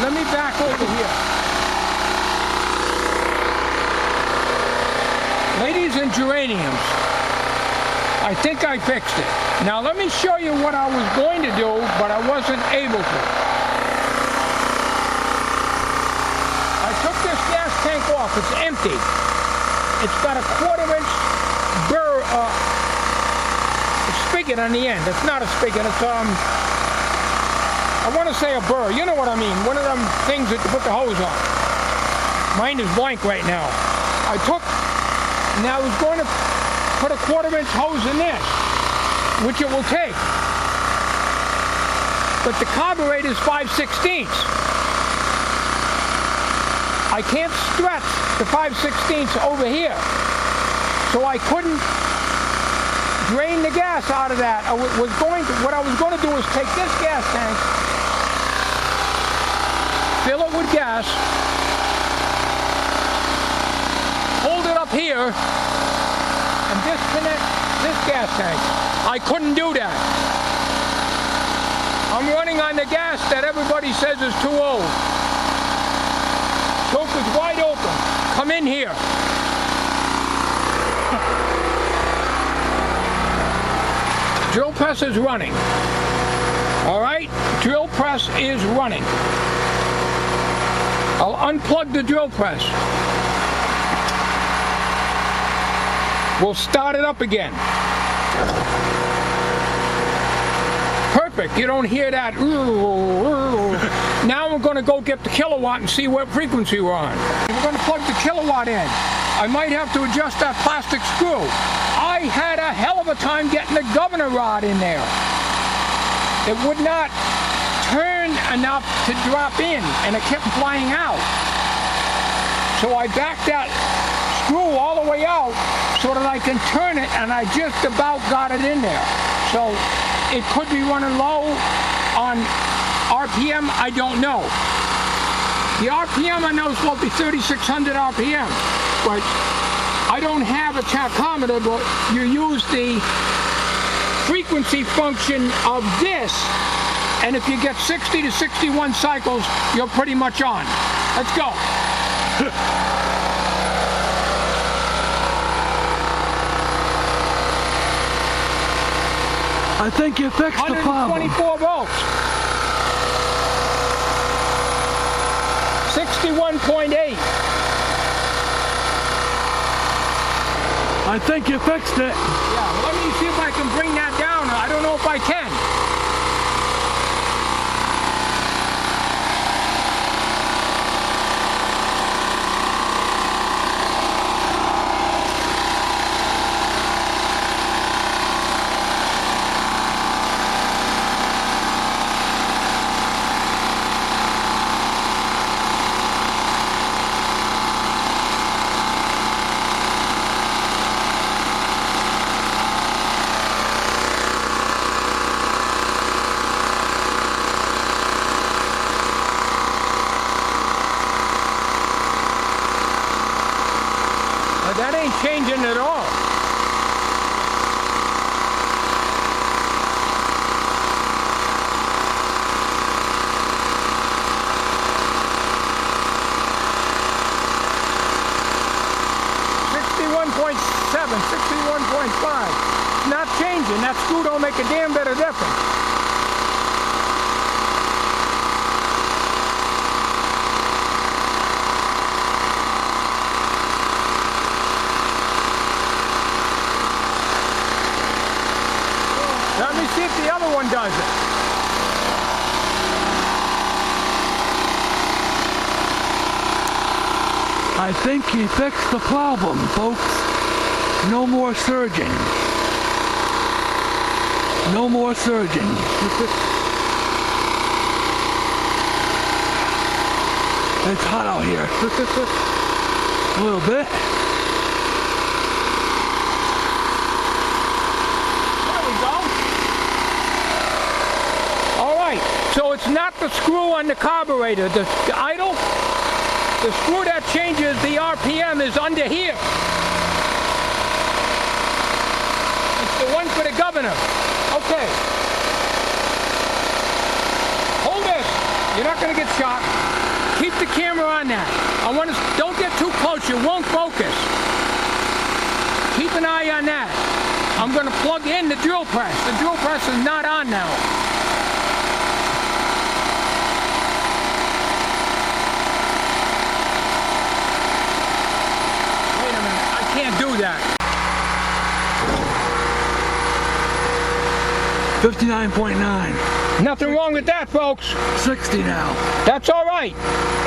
Let me back over here. Ladies and geraniums, I think I fixed it. Now let me show you what I was going to do, but I wasn't able to. I took this gas tank off. It's empty. It's got a 1/4-inch burr spigot on the end. It's not a spigot. It's I want to say a burr. You know what I mean. One of them things that you put the hose on. Mine is blank right now. Now I was going to put a 1/4-inch hose in this, which it will take. But the carburetor is 5/16. I can't stretch the 5/16 over here. So I couldn't drain the gas out of that. What I was going to do is take this gas tank, fill it with gas, hold it up here, and disconnect this gas tank. I couldn't do that. I'm running on the gas that everybody says is too old. Choke is wide open. Come in here. Drill press is running. All right, drill press is running. I'll unplug the drill press. We'll start it up again. Perfect, you don't hear that. Now we're going to go get the kilowatt and see what frequency we're on. We're going to plug the kilowatt in. I might have to adjust that plastic screw. I had a hell of a time getting the governor rod in there. It would not turn enough to drop in, and it kept flying out. So I backed that screw all the way out so that I can turn it, and I just about got it in there. So it could be running low on RPM, I don't know. The RPM I know is supposed to be 3,600 RPM, but I don't have a tachometer, but you use the frequency function of this, and if you get 60 to 61 cycles, you're pretty much on. Let's go. I think you fixed the problem. 124 volts. 61.8. I think you fixed it. Yeah, let me see if I can bring that down. I don't know if I can. That ain't changing at all. .7, 61.5. Not changing. That screw don't make a damn bit of difference. Let me see if the other one does it. I think he fixed the problem, folks. No more surging. No more surging. It's hot out here. A little bit. So it's not the screw on the carburetor. The idle, the screw that changes the RPM is under here. It's the one for the governor. Okay. Hold this. You're not going to get shocked. Keep the camera on that. Don't get too close. You won't focus. Keep an eye on that. I'm going to plug in the drill press. The drill press is not on now. Wait a minute. I can't do that. 59.9. Nothing wrong with that, folks. 60 now. That's all right.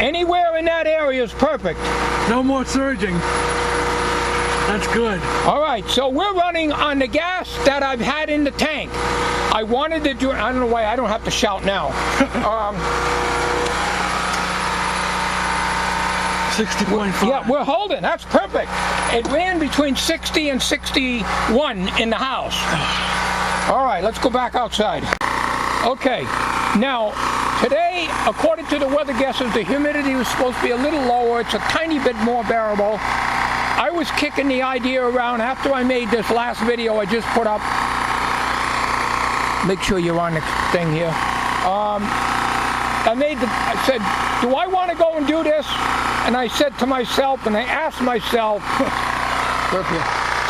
Anywhere in that area is perfect. No more surging. That's good. All right, so we're running on the gas that I've had in the tank. I wanted to do, I don't know why I don't have to shout now. 60.5. Yeah, we're holding. That's perfect. It ran between 60 and 61 in the house. All right, let's go back outside. Okay, now today, according to the weather guesses, the humidity was supposed to be a little lower. It's a tiny bit more bearable. I was kicking the idea around after I made this last video I just put up. Make sure you're on the thing here. I said, do I want to go and do this? And I said to myself, and I asked myself,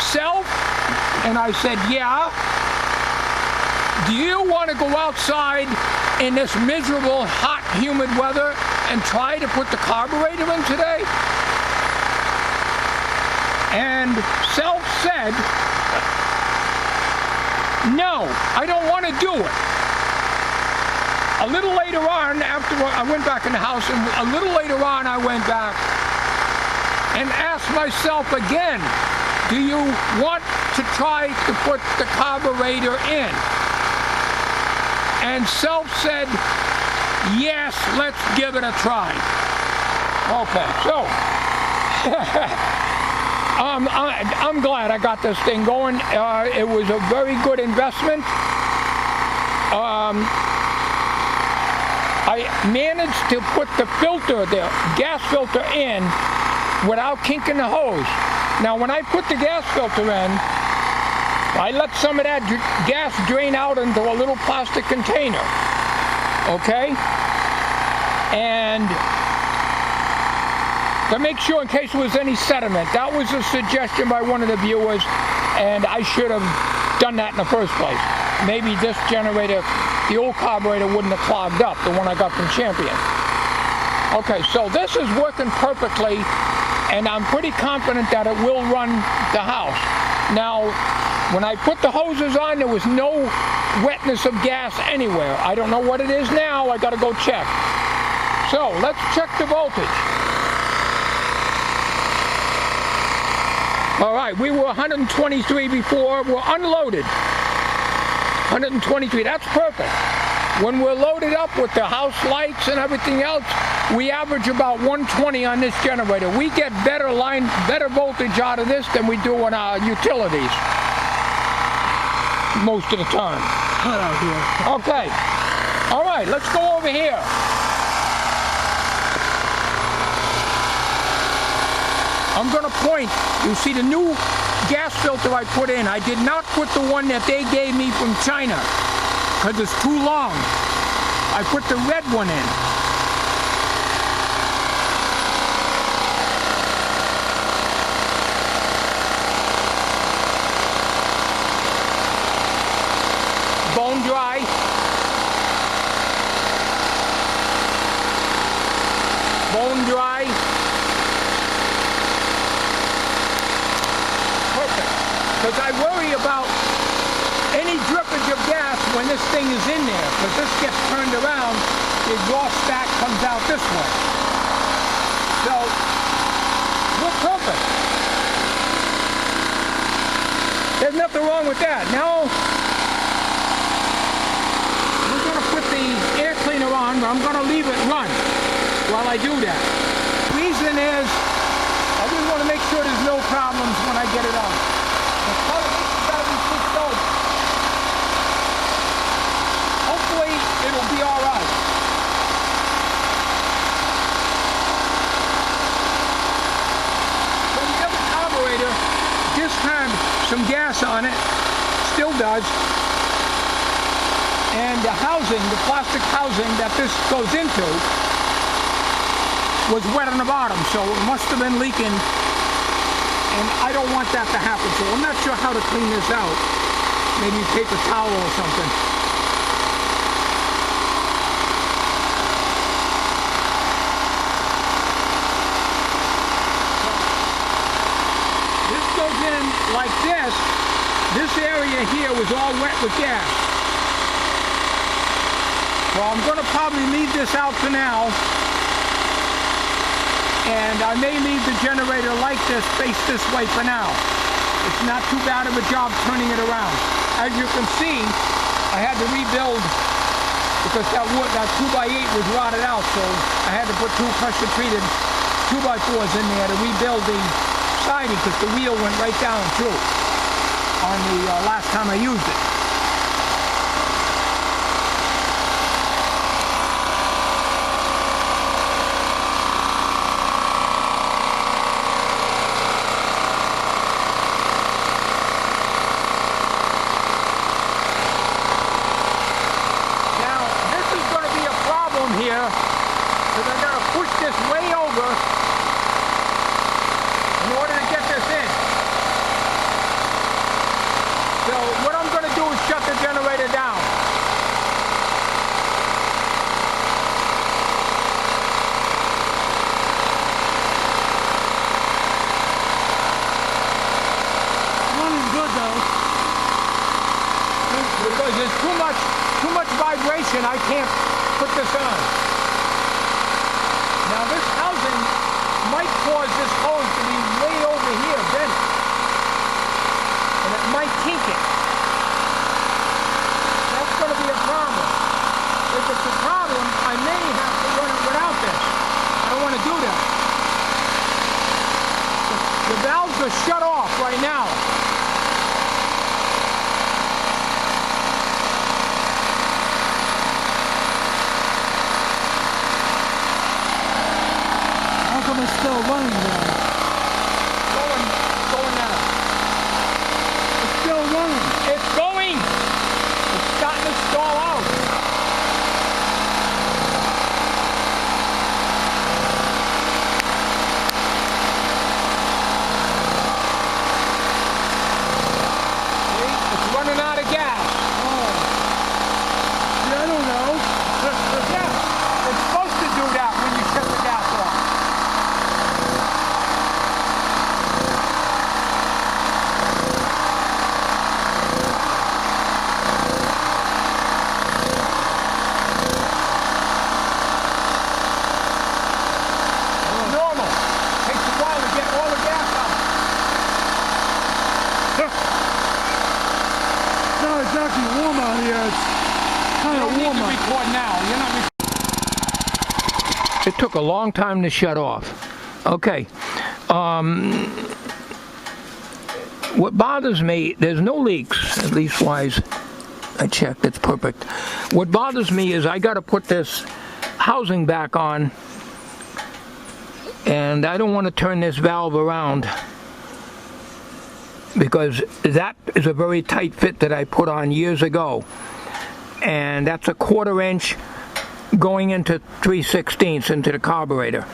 self, and I said, yeah. Do you want to go outside in this miserable, hot, humid weather and try to put the carburetor in today? And self said, no, I don't want to do it. A little later on, after I went back in the house, and a little later on I went back and asked myself again, do you want to try to put the carburetor in? And self said, yes, let's give it a try. Okay, so I'm glad I got this thing going. It was a very good investment. I managed to put the filter, the gas filter in without kinking the hose. Now when I put the gas filter in, I let some of that gas drain out into a little plastic container, okay? And to make sure in case there was any sediment. That was a suggestion by one of the viewers, and I should have done that in the first place. Maybe this generator, the old carburetor, wouldn't have clogged up, the one I got from Champion. Okay, so this is working perfectly, and I'm pretty confident that it will run the house. Now, when I put the hoses on, there was no wetness of gas anywhere. I don't know what it is now. I got to go check. So let's check the voltage. All right, we were 123 before. We're unloaded. 123, that's perfect. When we're loaded up with the house lights and everything else, we average about 120 on this generator. We get better voltage out of this than we do on our utilities. Most of the time. Hot out here. Okay. All right, let's go over here. I'm going to point. You see the new gas filter I put in. I did not put the one that they gave me from China because it's too long. I put the red one in. Bone dry. Bone dry. Perfect. Because I worry about any drippage of gas when this thing is in there. Because this gets turned around, the exhaust stack comes out this way. So, we're perfect. There's nothing wrong with that. Now, air cleaner on, but I'm going to leave it run while I do that. The reason is I just want to make sure there's no problems when I get it on. The color has got to be switched over. Hopefully it'll be all right. So the other carburetor just had some gas on it, still does. And the housing, the plastic plastic housing that this goes into was wet on the bottom, so it must have been leaking, and I don't want that to happen, so I'm not sure how to clean this out. Maybe paper towel or something. This goes in like this. This area here was all wet with gas. So I'm going to probably leave this out for now. And I may leave the generator like this, face this way for now. It's not too bad of a job turning it around. As you can see, I had to rebuild because that wood, that 2x8 was rotted out, so I had to put 2 pressure treated 2x4s in there to rebuild the siding because the wheel went right down through on the last time I used it. Because I got to push this way over in order to get this in. So what I'm going to do is shut the generator down. Running good though. Because there's too much vibration, I can't put this on. Now this housing might cause this hose to be way over here bent, and it might kink it. That's going to be a problem. If it's a problem, I may have to run it without this. I don't want to do that. The valves are shut off right now. It's still running now. Going now. It's still running. It's going. It's starting to stall out. See? It's running out of gas. Oh. Yeah, I don't know. Yeah, it's supposed to do that when you shut the gas off. Exactly warm out here. It's kind of warm out. Record now. You're not. It took a long time to shut off. Okay. What bothers me, there's no leaks, at least wise. I checked, it's perfect. What bothers me is I got to put this housing back on, and I don't want to turn this valve around, because that is a very tight fit that I put on years ago, and that's a 1/4 inch going into 3/16 into the carburetor.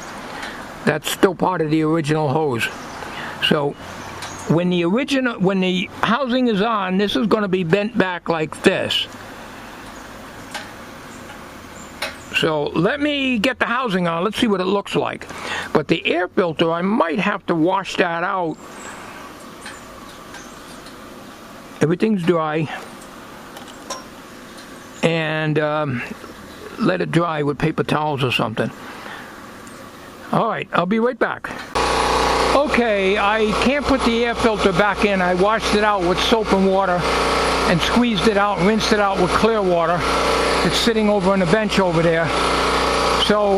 That's still part of the original hose. So when the housing is on, this is going to be bent back like this. So let me get the housing on, let's see what it looks like. But the air filter, I might have to wash that out. Everything's dry, and let it dry with paper towels or something. All right, I'll be right back. Okay, I can't put the air filter back in. I washed it out with soap and water and squeezed it out, rinsed it out with clear water. It's sitting over on the bench over there. So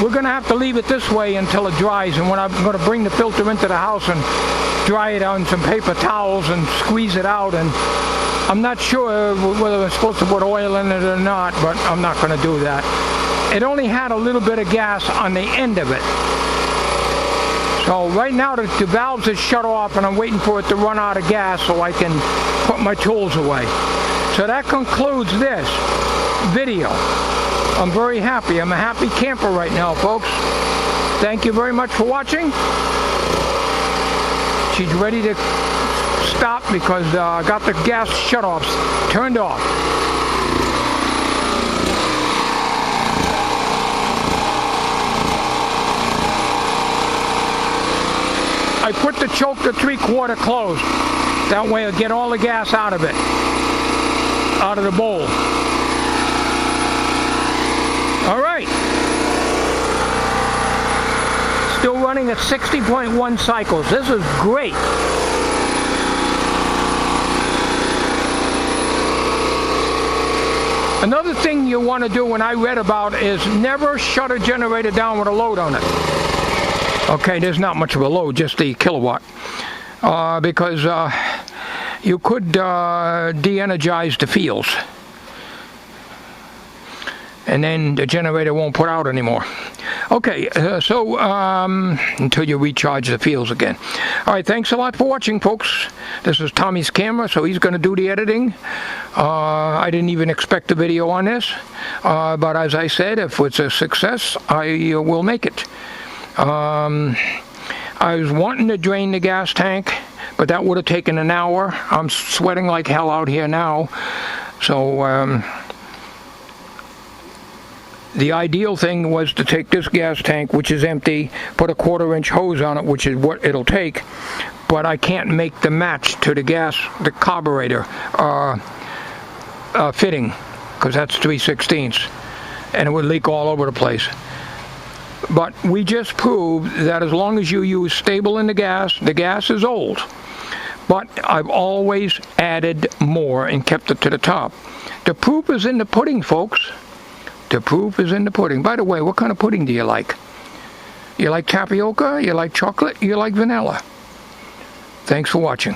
we're gonna have to leave it this way until it dries, and when I'm gonna bring the filter into the house and dry it on some paper towels and squeeze it out, and I'm not sure whether I'm supposed to put oil in it or not, but I'm not going to do that. It only had a little bit of gas on the end of it. So right now the valves are shut off, and I'm waiting for it to run out of gas so I can put my tools away. So that concludes this video. I'm very happy. I'm a happy camper right now, folks. Thank you very much for watching. She's ready to stop because I got the gas shutoffs turned off. I put the choke to 3/4 closed. That way I'll get all the gas out of it, out of the bowl. All right. Still running at 60.1 cycles. This is great. Another thing you want to do, when I read about, is never shut a generator down with a load on it. Okay, there's not much of a load, just the kilowatt. Because you could de-energize the fields. And then the generator won't put out anymore. Okay, until you recharge the fields again. All right, thanks a lot for watching, folks. This is Tommy's camera, so he's going to do the editing. I didn't even expect the video on this. But as I said, if it's a success, I will make it. I was wanting to drain the gas tank, but that would have taken an hour. I'm sweating like hell out here now. So, the ideal thing was to take this gas tank, which is empty, put a 1/4-inch hose on it, which is what it'll take, but I can't make the match to the carburetor fitting, because that's 3/16, and it would leak all over the place. But we just proved that as long as you use stable in the gas is old. But I've always added more and kept it to the top. The proof is in the pudding, folks. The proof is in the pudding. By the way, what kind of pudding do you like? You like tapioca? You like chocolate? You like vanilla? Thanks for watching.